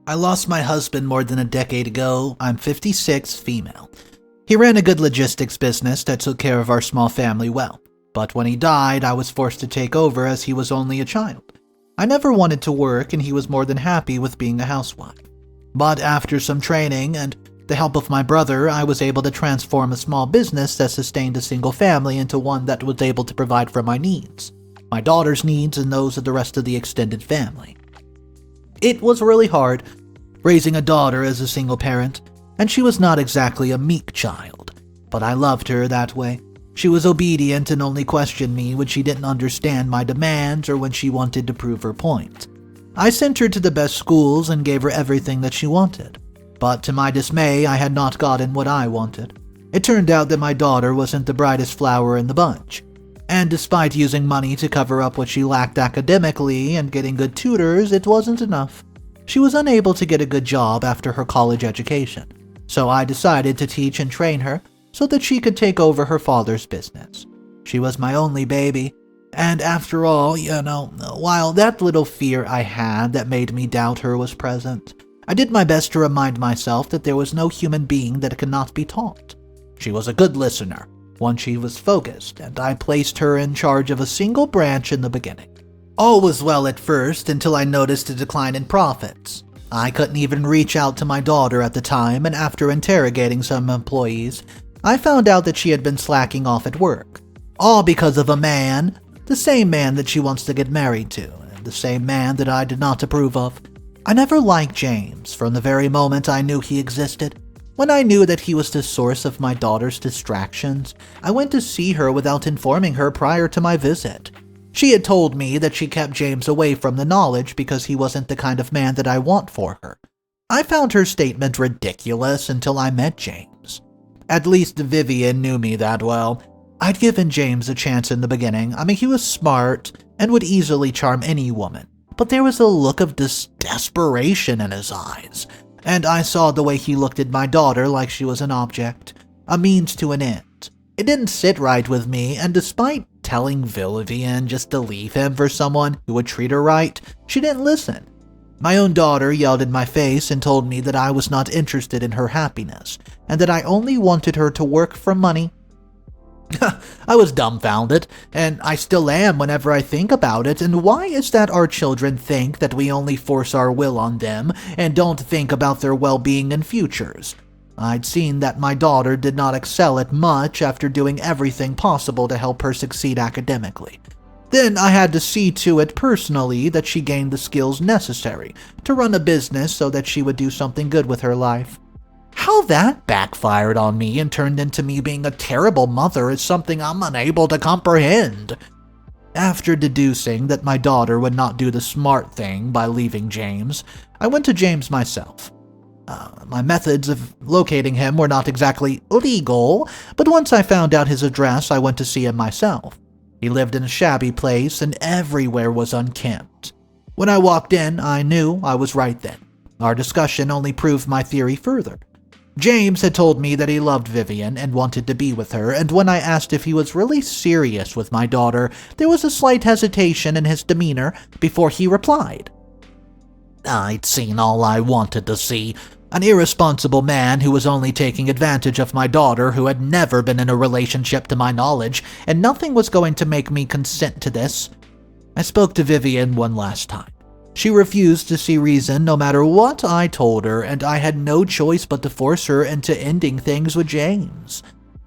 I lost my husband more than a decade ago. I'm 56, female. He ran a good logistics business that took care of our small family well. But when he died, I was forced to take over as he was only a child. I never wanted to work, and he was more than happy with being a housewife. But after some training and the help of my brother, I was able to transform a small business that sustained a single family into one that was able to provide for my needs, my daughter's needs, and those of the rest of the extended family. It was really hard, raising a daughter as a single parent, and she was not exactly a meek child, but I loved her that way. She was obedient and only questioned me when she didn't understand my demands or when she wanted to prove her point. I sent her to the best schools and gave her everything that she wanted. But to my dismay, I had not gotten what I wanted. It turned out that my daughter wasn't the brightest flower in the bunch. And despite using money to cover up what she lacked academically and getting good tutors, it wasn't enough. She was unable to get a good job after her college education. So I decided to teach and train her so that she could take over her father's business. She was my only baby. And after all, while that little fear I had that made me doubt her was present, I did my best to remind myself that there was no human being that could not be taught. She was a good listener, once she was focused, and I placed her in charge of a single branch in the beginning. All was well at first until I noticed a decline in profits. I couldn't even reach out to my daughter at the time, and after interrogating some employees, I found out that she had been slacking off at work. All because of a man, the same man that she wants to get married to, and the same man that I did not approve of. I never liked James from the very moment I knew he existed. When I knew that he was the source of my daughter's distractions, I went to see her without informing her prior to my visit. She had told me that she kept James away from the knowledge because he wasn't the kind of man that I want for her. I found her statement ridiculous until I met James. At least Vivian knew me that well. I'd given James a chance in the beginning. He was smart and would easily charm any woman. But there was a look of desperation in his eyes, and I saw the way he looked at my daughter like she was an object, a means to an end. It didn't sit right with me, and despite telling Vivian just to leave him for someone who would treat her right, she didn't listen. My own daughter yelled in my face and told me that I was not interested in her happiness, and that I only wanted her to work for money. I was dumbfounded, and I still am whenever I think about it, and why is that our children think that we only force our will on them and don't think about their well-being and futures? I'd seen that my daughter did not excel at much after doing everything possible to help her succeed academically. Then I had to see to it personally that she gained the skills necessary to run a business so that she would do something good with her life. How that backfired on me and turned into me being a terrible mother is something I'm unable to comprehend. After deducing that my daughter would not do the smart thing by leaving James, I went to James myself. My methods of locating him were not exactly legal, but once I found out his address, I went to see him myself. He lived in a shabby place and everywhere was unkempt. When I walked in, I knew I was right then. Our discussion only proved my theory further. James had told me that he loved Vivian and wanted to be with her, and when I asked if he was really serious with my daughter, there was a slight hesitation in his demeanor before he replied. I'd seen all I wanted to see. An irresponsible man who was only taking advantage of my daughter who had never been in a relationship to my knowledge, and nothing was going to make me consent to this. I spoke to Vivian one last time. She refused to see reason no matter what I told her, and I had no choice but to force her into ending things with James.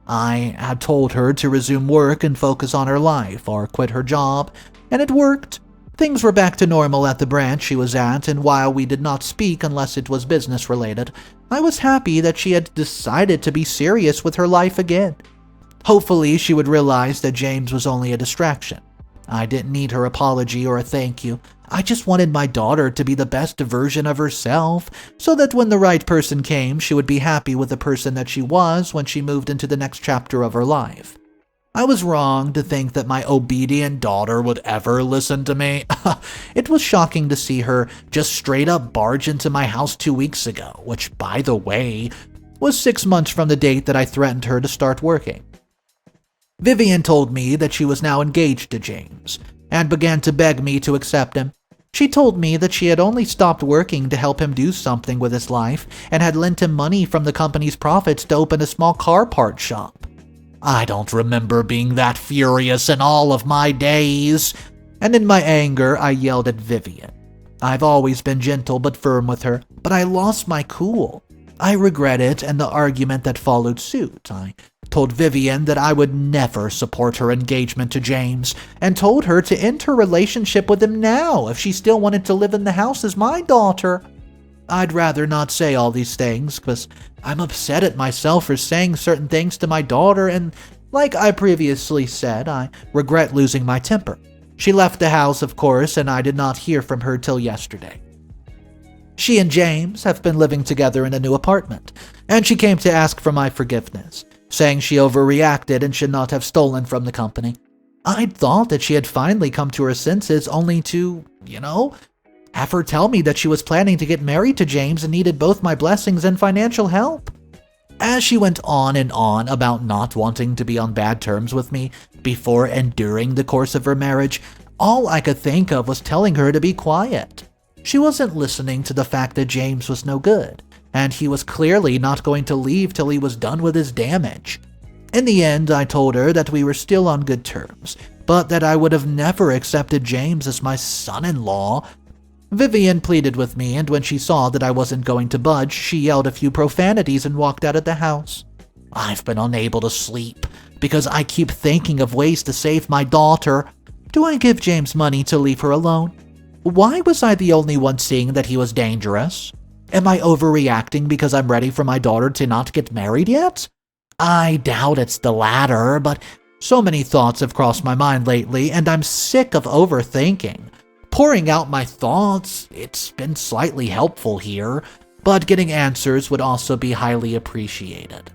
I had told her to resume work and focus on her life, or quit her job, and it worked. Things were back to normal at the branch she was at, and while we did not speak unless it was business-related, I was happy that she had decided to be serious with her life again. Hopefully she would realize that James was only a distraction. I didn't need her apology or a thank you. I just wanted my daughter to be the best version of herself, so that when the right person came, she would be happy with the person that she was when she moved into the next chapter of her life. I was wrong to think that my obedient daughter would ever listen to me. It was shocking to see her just straight up barge into my house 2 weeks ago, which, by the way, was 6 months from the date that I threatened her to start working. Vivian told me that she was now engaged to James, and began to beg me to accept him. She told me that she had only stopped working to help him do something with his life and had lent him money from the company's profits to open a small car part shop. I don't remember being that furious in all of my days, and in my anger I yelled at Vivian. I've always been gentle but firm with her, but I lost my cool. I regret it and the argument that followed suit. I told Vivian that I would never support her engagement to James, and told her to end her relationship with him now if she still wanted to live in the house as my daughter. I'd rather not say all these things, because I'm upset at myself for saying certain things to my daughter, and like I previously said, I regret losing my temper. She left the house, of course, and I did not hear from her till yesterday. She and James have been living together in a new apartment, and she came to ask for my forgiveness, saying she overreacted and should not have stolen from the company. I'd thought that she had finally come to her senses, only to, have her tell me that she was planning to get married to James and needed both my blessings and financial help. As she went on and on about not wanting to be on bad terms with me before and during the course of her marriage, all I could think of was telling her to be quiet. She wasn't listening to the fact that James was no good, and he was clearly not going to leave till he was done with his damage. In the end, I told her that we were still on good terms, but that I would have never accepted James as my son-in-law. Vivian pleaded with me, and when she saw that I wasn't going to budge, she yelled a few profanities and walked out of the house. I've been unable to sleep because I keep thinking of ways to save my daughter. Do I give James money to leave her alone? Why was I the only one seeing that he was dangerous? Am I overreacting because I'm ready for my daughter to not get married yet? I doubt it's the latter, but so many thoughts have crossed my mind lately, and I'm sick of overthinking. Pouring out my thoughts, it's been slightly helpful here, but getting answers would also be highly appreciated.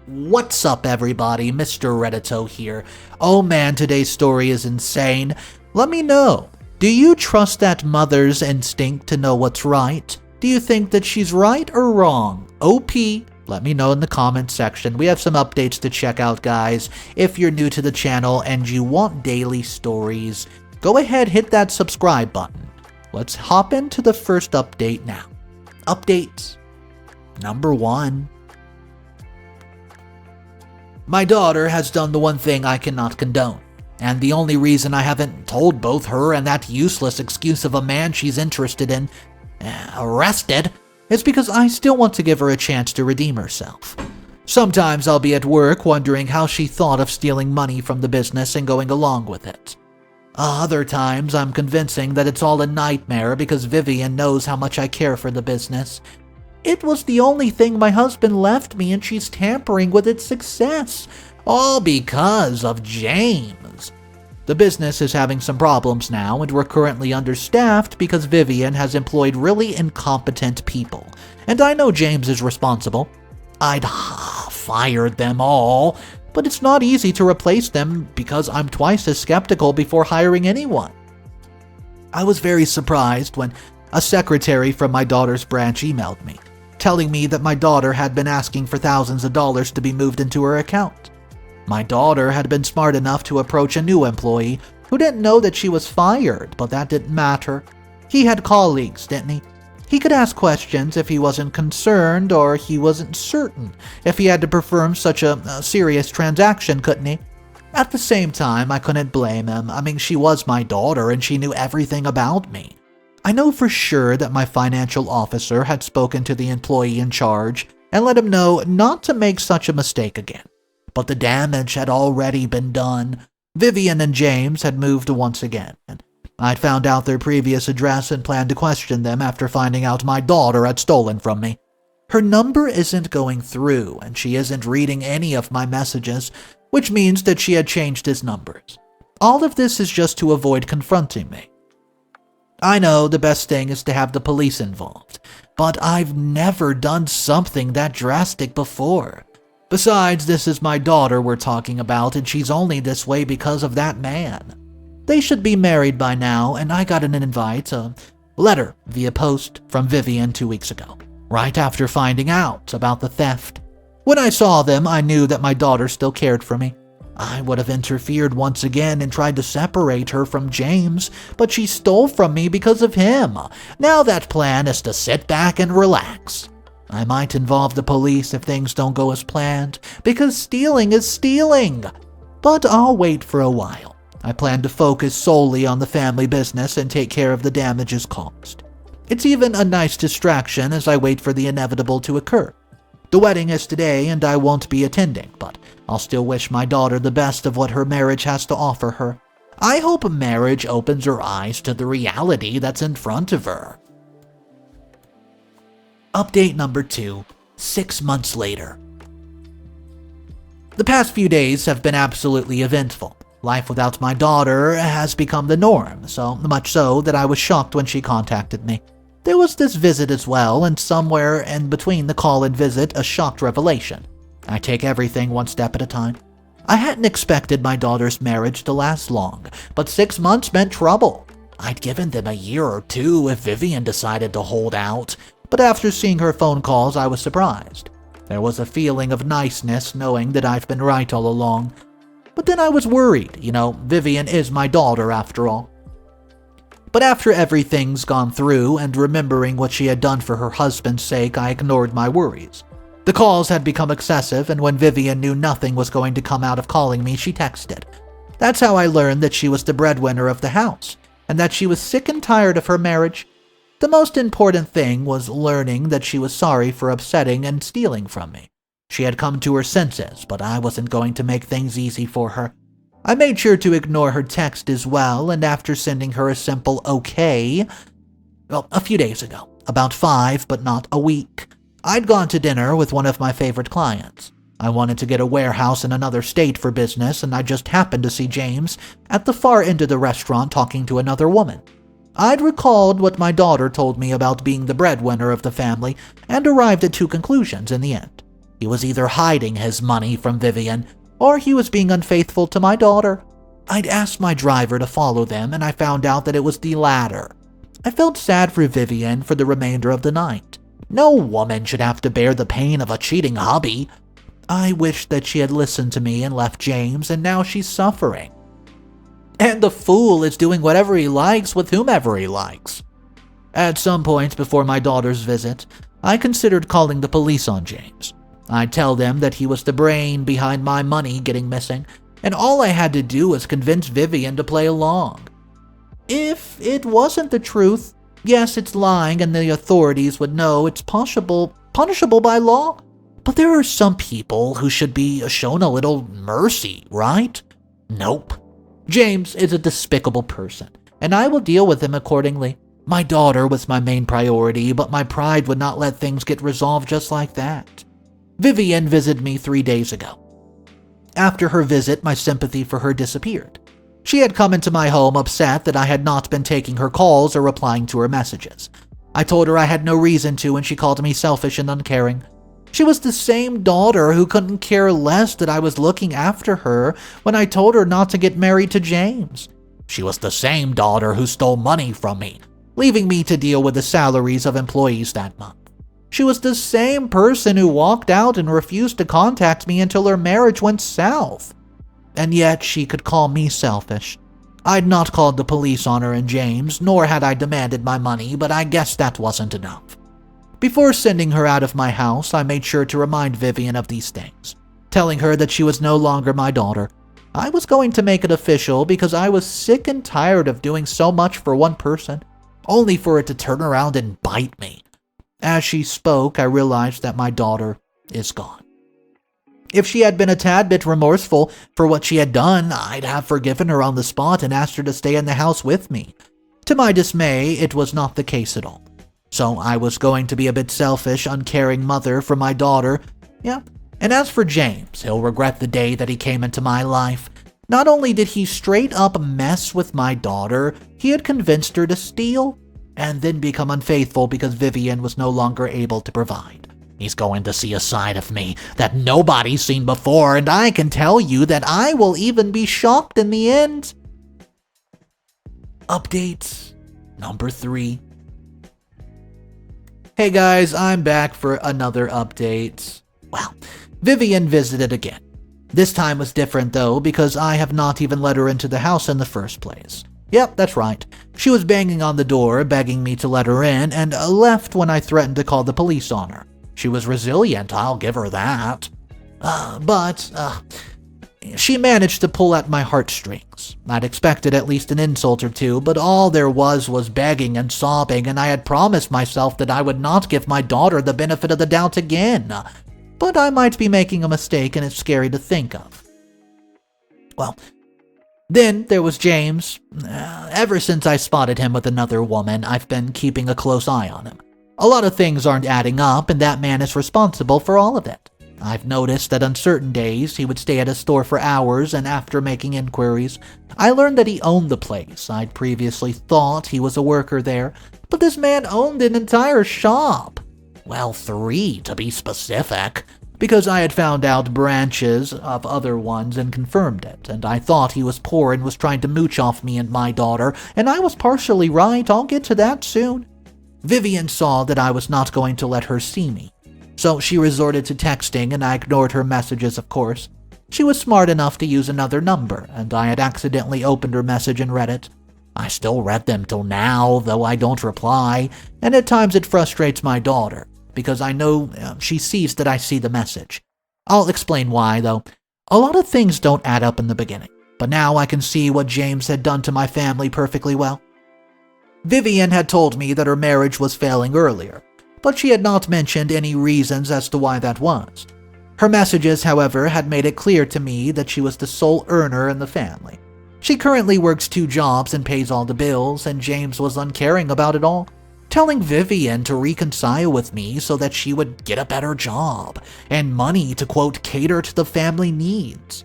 What's up, everybody? Mr. Reddito here. Oh man, today's story is insane. Let me know. Do you trust that mother's instinct to know what's right? Do you think that she's right or wrong? OP, let me know in the comments section. We have some updates to check out, guys. If you're new to the channel and you want daily stories, go ahead, hit that subscribe button. Let's hop into the first update now. Update number 1. My daughter has done the one thing I cannot condone. And the only reason I haven't told both her and that useless excuse of a man she's interested in arrested is because I still want to give her a chance to redeem herself. Sometimes I'll be at work wondering how she thought of stealing money from the business and going along with it. Other times I'm convincing that it's all a nightmare because Vivian knows how much I care for the business. It was the only thing my husband left me and she's tampering with its success, all because of James. The business is having some problems now, and we're currently understaffed because Vivian has employed really incompetent people, and I know James is responsible. I'd fired them all, but it's not easy to replace them because I'm twice as skeptical before hiring anyone. I was very surprised when a secretary from my daughter's branch emailed me, telling me that my daughter had been asking for thousands of dollars to be moved into her account. My daughter had been smart enough to approach a new employee who didn't know that she was fired, but that didn't matter. He had colleagues, didn't he? He could ask questions if he wasn't concerned or he wasn't certain if he had to perform such a serious transaction, couldn't he? At the same time, I couldn't blame him. I mean, she was my daughter and she knew everything about me. I know for sure that my financial officer had spoken to the employee in charge and let him know not to make such a mistake again. But the damage had already been done. Vivian and James had moved once again, and I'd found out their previous address and planned to question them after finding out my daughter had stolen from me. Her number isn't going through, and she isn't reading any of my messages, which means that she had changed his numbers. All of this is just to avoid confronting me. I know the best thing is to have the police involved, but I've never done something that drastic before. Besides, this is my daughter we're talking about, and she's only this way because of that man. They should be married by now, and I got an invite, a letter via post from Vivian 2 weeks ago, right after finding out about the theft. When I saw them, I knew that my daughter still cared for me. I would have interfered once again and tried to separate her from James, but she stole from me because of him. Now that plan is to sit back and relax. I might involve the police if things don't go as planned, because stealing is stealing. But I'll wait for a while. I plan to focus solely on the family business and take care of the damages caused. It's even a nice distraction as I wait for the inevitable to occur. The wedding is today and I won't be attending, but I'll still wish my daughter the best of what her marriage has to offer her. I hope marriage opens her eyes to the reality that's in front of her. Update number 2, 6 months later. The past few days have been absolutely eventful. Life without my daughter has become the norm, so much so that I was shocked when she contacted me. There was this visit as well, and somewhere in between the call and visit, a shocked revelation. I take everything one step at a time. I hadn't expected my daughter's marriage to last long, but 6 months meant trouble. I'd given them a year or two if Vivian decided to hold out, but after seeing her phone calls, I was surprised. There was a feeling of niceness knowing that I've been right all along. But then I was worried, Vivian is my daughter after all. But after everything's gone through and remembering what she had done for her husband's sake, I ignored my worries. The calls had become excessive, and when Vivian knew nothing was going to come out of calling me, she texted. That's how I learned that she was the breadwinner of the house, and that she was sick and tired of her marriage. The most important thing was learning that she was sorry for upsetting and stealing from me. She had come to her senses, but I wasn't going to make things easy for her. I made sure to ignore her text as well, and after sending her a simple okay, a few days ago, about 5 but not a week, I'd gone to dinner with one of my favorite clients. I wanted to get a warehouse in another state for business, and I just happened to see James at the far end of the restaurant talking to another woman. I'd recalled what my daughter told me about being the breadwinner of the family and arrived at 2 conclusions in the end. He was either hiding his money from Vivian, or he was being unfaithful to my daughter. I'd asked my driver to follow them, and I found out that it was the latter. I felt sad for Vivian for the remainder of the night. No woman should have to bear the pain of a cheating hubby. I wished that she had listened to me and left James, and now she's suffering. And the fool is doing whatever he likes with whomever he likes. At some point before my daughter's visit, I considered calling the police on James. I'd tell them that he was the brain behind my money getting missing, and all I had to do was convince Vivian to play along. If it wasn't the truth, yes, it's lying and the authorities would know it's punishable by law. But there are some people who should be shown a little mercy, right? Nope. James is a despicable person, and I will deal with him accordingly. My daughter was my main priority, but my pride would not let things get resolved just like that. Vivian visited me 3 days ago. After her visit, my sympathy for her disappeared. She had come into my home upset that I had not been taking her calls or replying to her messages. I told her I had no reason to, and she called me selfish and uncaring. She was the same daughter who couldn't care less that I was looking after her when I told her not to get married to James. She was the same daughter who stole money from me, leaving me to deal with the salaries of employees that month. She was the same person who walked out and refused to contact me until her marriage went south. And yet she could call me selfish. I'd not called the police on her and James, nor had I demanded my money, but I guess that wasn't enough. Before sending her out of my house, I made sure to remind Vivian of these things, telling her that she was no longer my daughter. I was going to make it official because I was sick and tired of doing so much for one person, only for it to turn around and bite me. As she spoke, I realized that my daughter is gone. If she had been a tad bit remorseful for what she had done, I'd have forgiven her on the spot and asked her to stay in the house with me. To my dismay, it was not the case at all. So I was going to be a bit selfish, uncaring mother for my daughter. Yeah. And as for James, he'll regret the day that he came into my life. Not only did he straight up mess with my daughter, he had convinced her to steal, and then become unfaithful because Vivian was no longer able to provide. He's going to see a side of me that nobody's seen before, and I can tell you that I will even be shocked in the end. Update number 3. Hey guys, I'm back for another update. Well, Vivian visited again. This time was different though, because I have not even let her into the house in the first place. Yep, that's right. She was banging on the door, begging me to let her in, and left when I threatened to call the police on her. She was resilient, I'll give her that. But she managed to pull at my heartstrings. I'd expected at least an insult or two, but all there was begging and sobbing, and I had promised myself that I would not give my daughter the benefit of the doubt again. But I might be making a mistake, and it's scary to think of. Well, then there was James. Ever since I spotted him with another woman, I've been keeping a close eye on him. A lot of things aren't adding up, and that man is responsible for all of it. I've noticed that on certain days, he would stay at a store for hours, and after making inquiries, I learned that he owned the place. I'd previously thought he was a worker there, but this man owned an entire shop. Well, 3 to be specific, because I had found out branches of other ones and confirmed it, and I thought he was poor and was trying to mooch off me and my daughter, and I was partially right. I'll get to that soon. Vivian saw that I was not going to let her see me, so she resorted to texting, and I ignored her messages, of course. She was smart enough to use another number, and I had accidentally opened her message and read it. I still read them till now, though I don't reply, and at times it frustrates my daughter, because I know she sees that I see the message. I'll explain why, though. A lot of things don't add up in the beginning, but now I can see what James had done to my family perfectly well. Vivian had told me that her marriage was failing earlier, but she had not mentioned any reasons as to why that was. Her messages, however, had made it clear to me that she was the sole earner in the family. She currently works 2 jobs and pays all the bills, and James was uncaring about it all, telling Vivian to reconcile with me so that she would get a better job and money to, quote, cater to the family needs.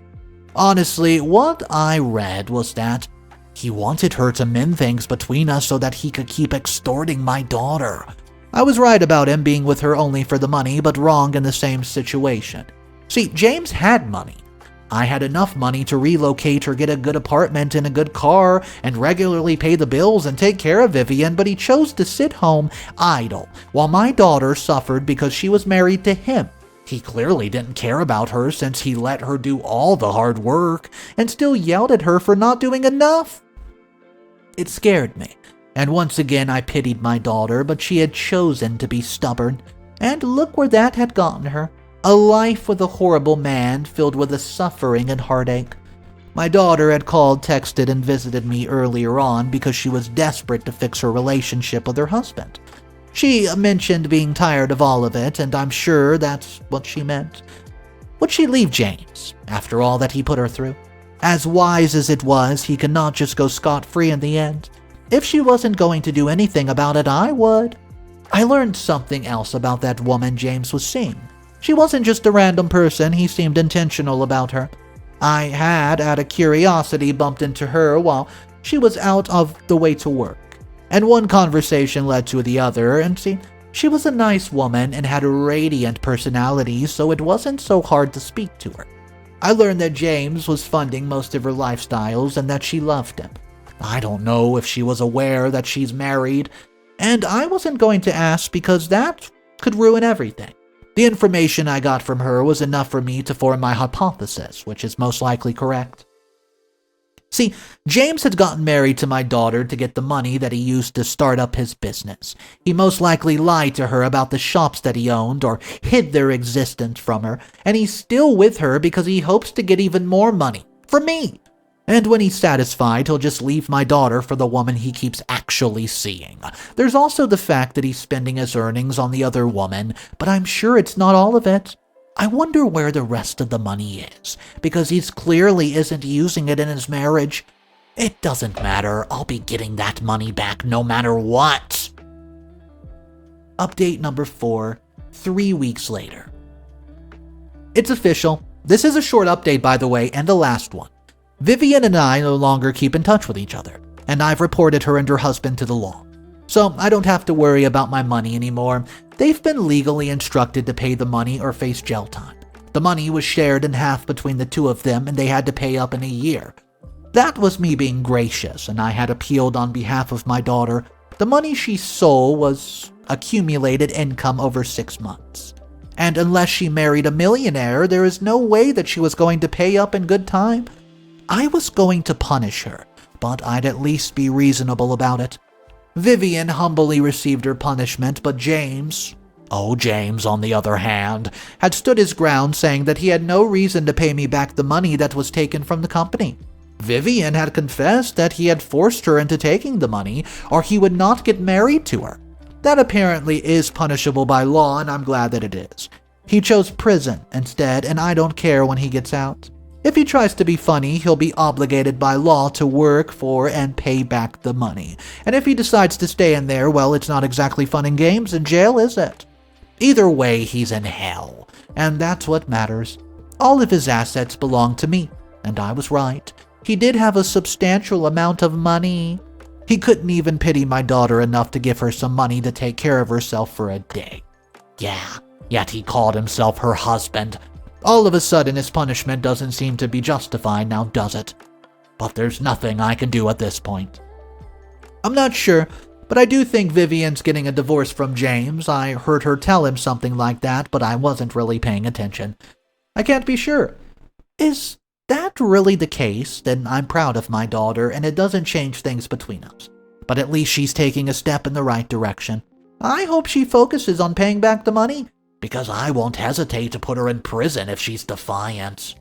Honestly, what I read was that he wanted her to mend things between us so that he could keep extorting my daughter. I was right about him being with her only for the money, but wrong in the same situation. See, James had money. I had enough money to relocate or get a good apartment and a good car and regularly pay the bills and take care of Vivian, but he chose to sit home idle while my daughter suffered because she was married to him. He clearly didn't care about her since he let her do all the hard work and still yelled at her for not doing enough. It scared me, and once again I pitied my daughter, but she had chosen to be stubborn, and look where that had gotten her. A life with a horrible man filled with a suffering and heartache. My daughter had called, texted, and visited me earlier on because she was desperate to fix her relationship with her husband. She mentioned being tired of all of it, and I'm sure that's what she meant. Would she leave James after all that he put her through? As wise as it was, he could not just go scot-free in the end. If she wasn't going to do anything about it, I would. I learned something else about that woman James was seeing. She wasn't just a random person, he seemed intentional about her. I had, out of curiosity, bumped into her while she was out of the way to work. And one conversation led to the other, and see, she was a nice woman and had a radiant personality, so it wasn't so hard to speak to her. I learned that James was funding most of her lifestyles and that she loved him. I don't know if she was aware that she's married, and I wasn't going to ask because that could ruin everything. The information I got from her was enough for me to form my hypothesis, which is most likely correct. See, James had gotten married to my daughter to get the money that he used to start up his business. He most likely lied to her about the shops that he owned or hid their existence from her, and he's still with her because he hopes to get even more money from me. And when he's satisfied, he'll just leave my daughter for the woman he keeps actually seeing. There's also the fact that he's spending his earnings on the other woman, but I'm sure it's not all of it. I wonder where the rest of the money is, because he clearly isn't using it in his marriage. It doesn't matter, I'll be getting that money back no matter what. Update number 4, 3 weeks later. It's official. This is a short update, by the way, and the last one. Vivian and I no longer keep in touch with each other, and I've reported her and her husband to the law. So I don't have to worry about my money anymore. They've been legally instructed to pay the money or face jail time. The money was shared in half between the two of them, and they had to pay up in a year. That was me being gracious, and I had appealed on behalf of my daughter. The money she stole was accumulated income over 6 months. and unless she married a millionaire, there is no way that she was going to pay up in good time. I was going to punish her, but I'd at least be reasonable about it. Vivian humbly received her punishment, but James, on the other hand, had stood his ground, saying that he had no reason to pay me back the money that was taken from the company. Vivian had confessed that he had forced her into taking the money, or he would not get married to her. That apparently is punishable by law, and I'm glad that it is. He chose prison instead, and I don't care when he gets out. If he tries to be funny, he'll be obligated by law to work for and pay back the money. And if he decides to stay in there, well, it's not exactly fun and games in jail, is it? Either way, he's in hell, and that's what matters. All of his assets belong to me, and I was right. He did have a substantial amount of money. He couldn't even pity my daughter enough to give her some money to take care of herself for a day. Yeah, yet he called himself her husband. All of a sudden, his punishment doesn't seem to be justified now, does it? But there's nothing I can do at this point. I'm not sure, but I do think Vivian's getting a divorce from James. I heard her tell him something like that, but I wasn't really paying attention. I can't be sure. Is that really the case? Then I'm proud of my daughter, and it doesn't change things between us. But at least she's taking a step in the right direction. I hope she focuses on paying back the money, because I won't hesitate to put her in prison if she's defiant.